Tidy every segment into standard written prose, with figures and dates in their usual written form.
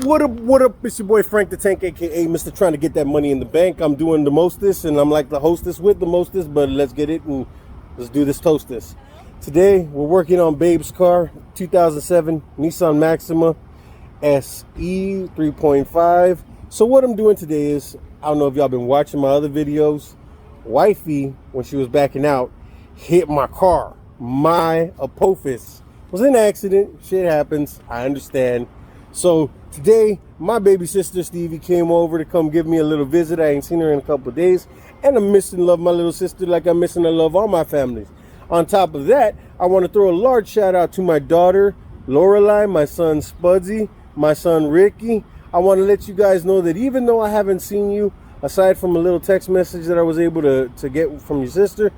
What up, it's your boy Frank the Tank, aka Mr. Trying to Get That Money in the Bank. I'm doing the mostest, and I'm like the hostess with the mostest, but let's get it and let's do this toastess. Today, we're working on Babe's car, 2007 Nissan Maxima SE 3.5. So what I'm doing today is, I don't know if y'all been watching my other videos, wifey, when she was backing out, hit my car. My Apophis was an accident. Shit happens. I understand. So today, my baby sister Stevie came over to come give me a little visit. I ain't seen her in a couple of days, and I'm missing love my little sister like I'm missing I love all my families. On top of that, I want to throw a large shout out to my daughter Lorelai, my son Spudsy, my son Ricky. I want to let you guys know that even though I haven't seen you, aside from a little text message that I was able to get from your sister,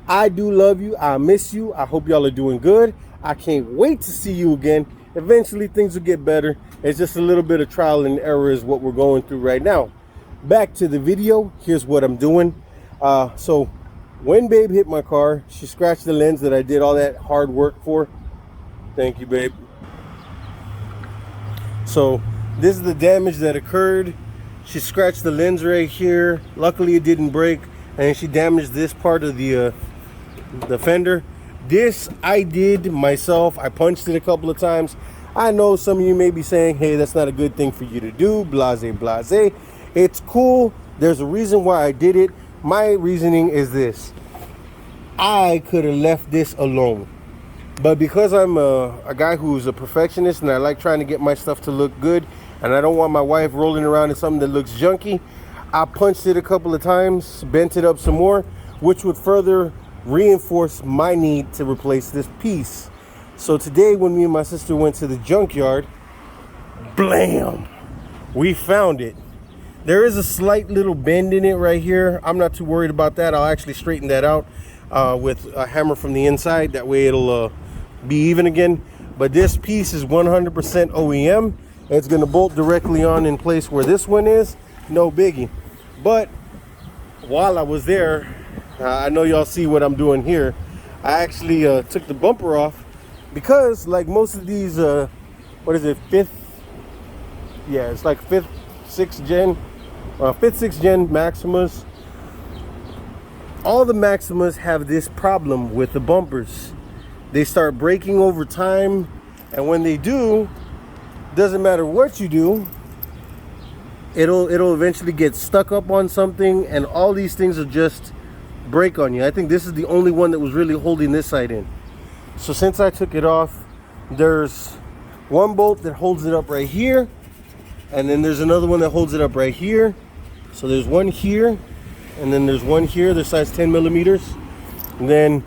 I do love you. I miss you. I hope y'all are doing good. I can't wait to see you again. Eventually things will get better. It's just a little bit of trial and error is what we're going through right now. Back to the video. Here's what I'm doing. So when Babe hit my car, she scratched the lens that I did all that hard work for. Thank you, babe. So this is the damage that occurred. She scratched the lens right here. Luckily it didn't break, and she damaged this part of the fender. This I did myself. I punched it a couple of times. I know some of you may be saying, hey, that's not a good thing for you to do, blase blase. It's cool. There's a reason why I did it. My reasoning is this: I could have left this alone, but because I'm a guy who's a perfectionist and I like trying to get my stuff to look good, and I don't want my wife rolling around in something that looks junky, I punched it a couple of times, bent it up some more, which would further reinforce my need to replace this piece. So today when me and my sister went to the junkyard, blam, we found it. There is a slight little bend in it right here. I'm not too worried about that. I'll actually straighten that out with a hammer from the inside. That way it'll be even again. But this piece is 100% OEM. It's going to bolt directly on in place where this one is. No biggie. But while I was there, I know y'all see what I'm doing here. I actually took the bumper off because, like most of these, what is it, fifth? Yeah, it's like fifth, sixth gen Maximas. All the Maximas have this problem with the bumpers. They start breaking over time, and when they do, doesn't matter what you do, it'll eventually get stuck up on something, and all these things will just break on you. I think this is the only one that was really holding this side in. So since I took it off, there's one bolt that holds it up right here, and then there's another one that holds it up right here. So there's one here, and then there's one here. They're size 10 millimeters. And then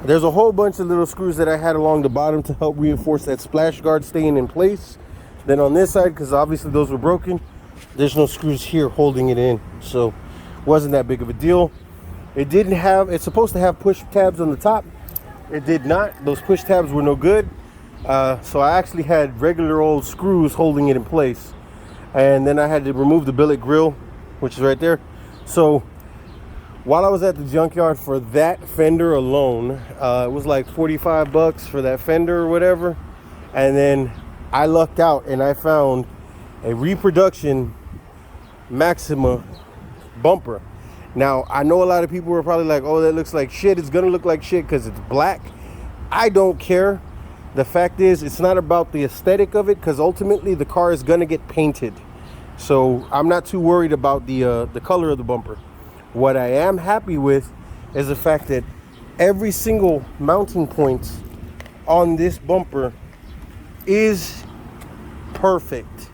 there's a whole bunch of little screws that I had along the bottom to help reinforce that splash guard staying in place. Then on this side, because obviously those were broken, there's no screws here holding it in. So wasn't that big of a deal. It didn't have, it's supposed to have push tabs on the top. It did not. Those push tabs were no good. So I actually had regular old screws holding it in place. And then I had to remove the billet grill, which is right there. So while I was at the junkyard for that fender alone, it was like 45 bucks for that fender or whatever. And then I lucked out and I found a reproduction Maxima bumper. Now, I know a lot of people were probably like, oh, that looks like shit. It's gonna look like shit because it's black. I don't care. The fact is, it's not about the aesthetic of it, because ultimately the car is gonna get painted. So I'm not too worried about the color of the bumper. What I am happy with is the fact that every single mounting point on this bumper is perfect.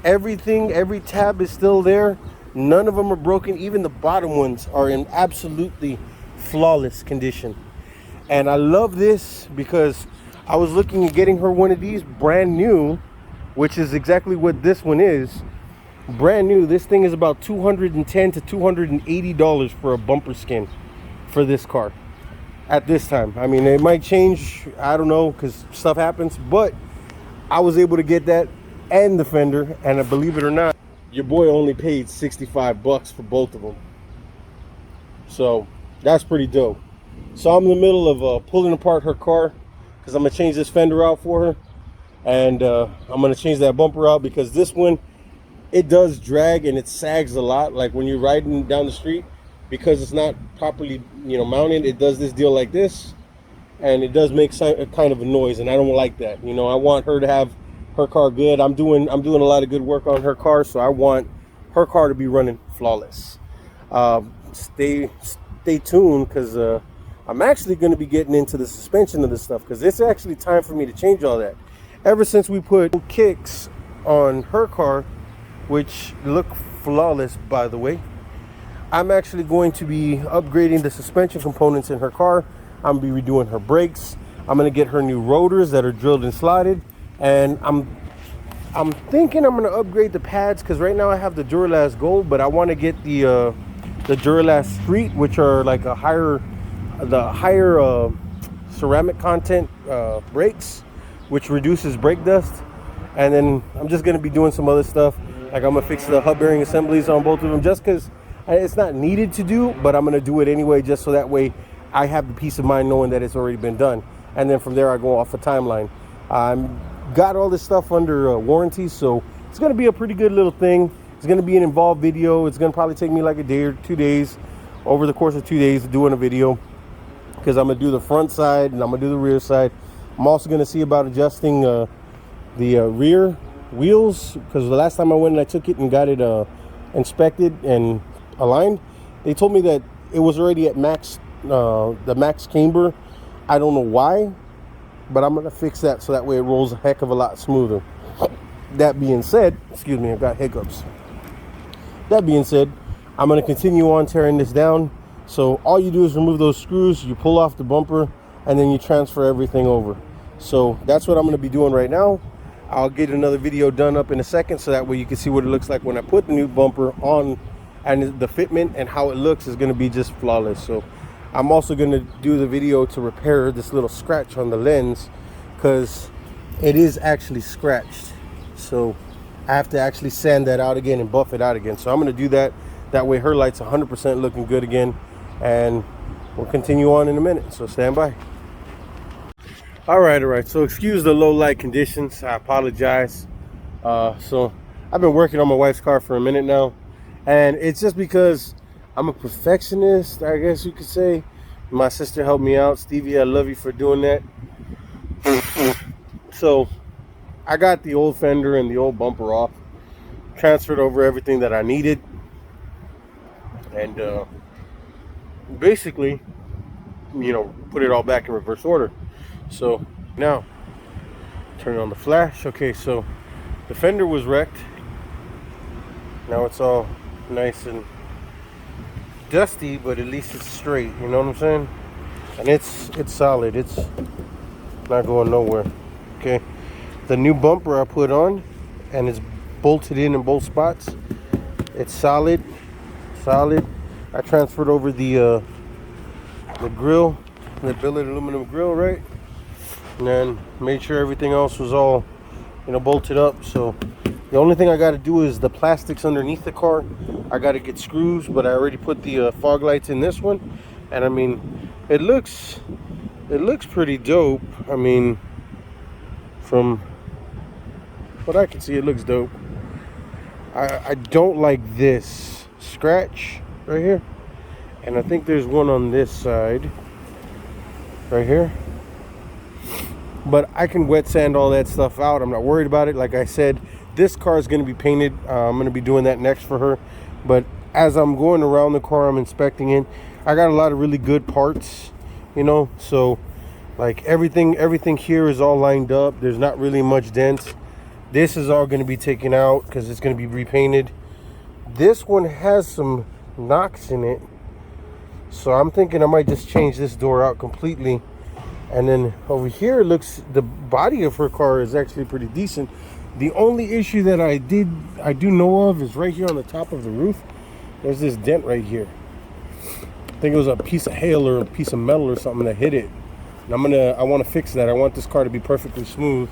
Everything, every tab is still there. None of them are broken. Even the bottom ones are in absolutely flawless condition. And I love this because I was looking at getting her one of these brand new, which is exactly what this one is. Brand new. This thing is about $210 to $280 for a bumper skin for this car at this time. I mean, it might change, I don't know, because stuff happens, but I was able to get that and the fender, and believe it or not, your boy only paid 65 bucks for both of them. So that's pretty dope. So I'm in the middle of pulling apart her car because I'm gonna change this fender out for her, And I'm gonna change that bumper out because this one, it does drag and it sags a lot. Like when you're riding down the street, because it's not properly, mounted, it does this deal like this, and it does make a kind of a noise, and I don't like that. I want her to have her car good. I'm doing a lot of good work on her car, so I want her car to be running flawless. Stay tuned, because I'm actually going to be getting into the suspension of this stuff, because it's actually time for me to change all that. Ever since we put kicks on her car, which look flawless by the way, I'm actually going to be upgrading the suspension components in her car. I'm going to be redoing her brakes. I'm going to get her new rotors that are drilled and slotted, and I'm thinking I'm going to upgrade the pads, because right now I have the Duralast Gold, but I want to get the Duralast Street, which are like the higher ceramic content brakes, which reduces brake dust. And then I'm just going to be doing some other stuff, like I'm going to fix the hub bearing assemblies on both of them, just because it's not needed to do, but I'm going to do it anyway, just so that way I have the peace of mind knowing that it's already been done. And then from there I go off a timeline. Got all this stuff under warranty, so it's going to be a pretty good little thing. It's going to be an involved video. It's going to probably take me like a day or 2 days, over the course of 2 days, doing a video, because I'm going to do the front side and I'm going to do the rear side. I'm also going to see about adjusting the rear wheels, because the last time I went and I took it and got it inspected and aligned, they told me that it was already at max, the max camber. I don't know why, but I'm going to fix that so that way it rolls a heck of a lot smoother. That being said, excuse me, I've got hiccups. That being said, I'm going to continue on tearing this down. So all you do is remove those screws, you pull off the bumper, and then you transfer everything over. So that's what I'm going to be doing right now. I'll get another video done up in a second, so that way you can see what it looks like when I put the new bumper on, and the fitment and how it looks is going to be just flawless. So I'm also going to do the video to repair this little scratch on the lens, because it is actually scratched. So I have to actually sand that out again and buff it out again. So I'm going to do that. That way her light's 100% looking good again. And we'll continue on in a minute. So stand by. All right. So excuse the low light conditions. I apologize. So I've been working on my wife's car for a minute now. And it's just because I'm a perfectionist, I guess you could say. My sister helped me out. Stevie, I love you for doing that. So I got the old fender and the old bumper off, transferred over everything that I needed, and basically, put it all back in reverse order. So now, turn on the flash. Okay, so the fender was wrecked. Now it's all nice and dusty, but at least it's straight, you know what I'm saying? And it's solid. It's not going nowhere. Okay. The new bumper I put on, and it's bolted in both spots. It's solid. I transferred over the grill, the billet aluminum grill, right? And then made sure everything else was all, bolted up. So the only thing I got to do is the plastics underneath the car. I got to get screws, but I already put the fog lights in this one, and I mean, it looks pretty dope. I mean, from what I can see, it looks dope. I don't like this scratch right here, and I think there's one on this side right here, but I can wet sand all that stuff out. I'm not worried about it. Like I said, this car is going to be painted. I'm going to be doing that next for her, but as I'm going around the car, I'm inspecting it. I got a lot of really good parts, so like everything here is all lined up. There's not really much dents. This is all going to be taken out because it's going to be repainted. This one has some knocks in it, so I'm thinking I might just change this door out completely. And then over here, the body of her car is actually pretty decent. The only issue that I do know of is right here on the top of the roof. There's this dent right here. I think it was a piece of hail or a piece of metal or something that hit it. And I want to fix that. I want this car to be perfectly smooth,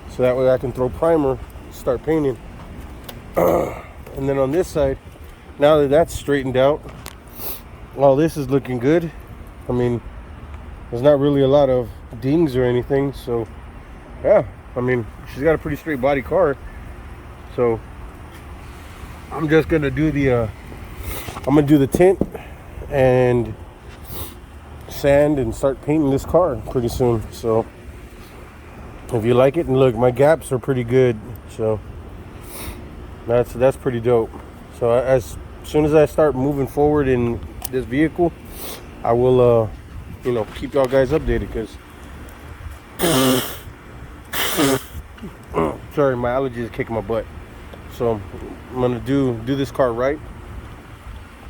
so that way I can throw primer, start painting. And then on this side, now that that's straightened out, all this is looking good. I mean, there's not really a lot of dings or anything, so yeah, I mean, she's got a pretty straight body car. So I'm just gonna do the tint and sand and start painting this car pretty soon. So if you like it, and look, my gaps are pretty good, so that's pretty dope. So as soon as I start moving forward in this vehicle, I will you know, keep y'all guys updated, because sorry, my allergy is kicking my butt. So I'm gonna do this car right,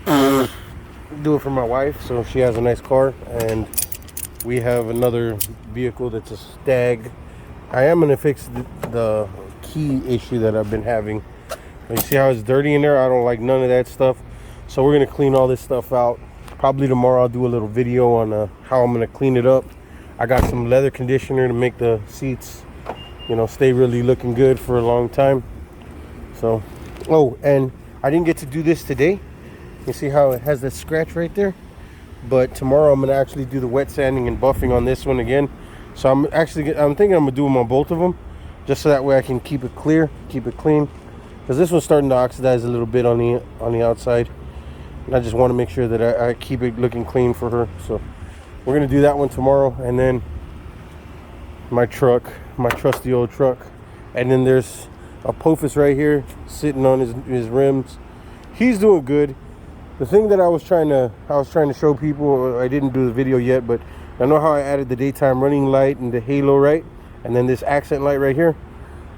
do it for my wife so she has a nice car. And we have another vehicle that's a Stag. I am gonna fix the key issue that I've been having. You see how it's dirty in there? I don't like none of that stuff. So we're gonna clean all this stuff out. Probably tomorrow I'll do a little video on how I'm gonna clean it up. I got some leather conditioner to make the seats, you know, stay really looking good for a long time. So, oh, and I didn't get to do this today. You see how it has that scratch right there? But tomorrow I'm gonna actually do the wet sanding and buffing on this one again. So I'm thinking I'm gonna do them on both of them, just so that way I can keep it clear, keep it clean. Because this one's starting to oxidize a little bit on the outside, and I just want to make sure that I keep it looking clean for her. So we're gonna do that one tomorrow. And then my truck, my trusty old truck, and then there's Apophis right here sitting on his rims. He's doing good. The thing that I was trying to show people, I didn't do the video yet, but I know how I added the daytime running light and the halo, right? And then this accent light right here.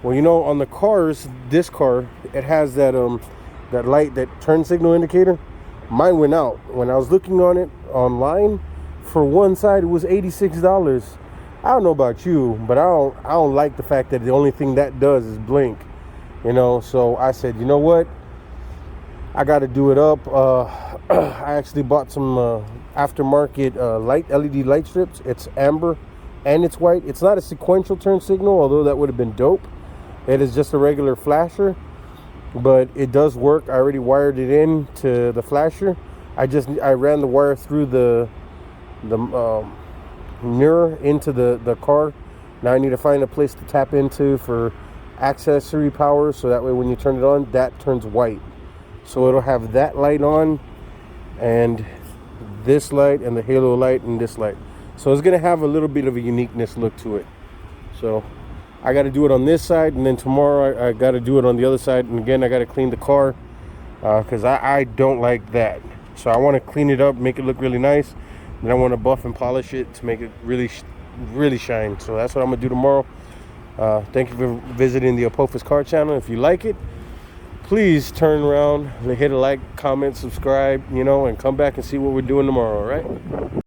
Well, you know, on the cars, this car, it has that that light, that turn signal indicator. Mine went out. When I was looking on it online, for one side it was $86. I don't know about you, but I don't like the fact that the only thing that does is blink. You know, so I said, you know what? I got to do it up. I actually bought some aftermarket LED light strips. It's amber and it's white. It's not a sequential turn signal, although that would have been dope. It is just a regular flasher, but it does work. I already wired it in to the flasher. I ran the wire through the mirror into the car. Now I need to find a place to tap into for accessory power, so that way when you turn it on, that turns white. So it'll have that light on, and this light, and the halo light, and this light. So it's gonna have a little bit of a uniqueness look to it. So I got to do it on this side, and then tomorrow I got to do it on the other side. And again, I got to clean the car because I don't like that. So I want to clean it up, make it look really nice. Then I want to buff and polish it to make it really shine. So that's what I'm gonna do tomorrow. Thank you for visiting the Apophis Car Channel. If you like it, please turn around, hit a like, comment, subscribe, you know, and come back and see what we're doing tomorrow, all right?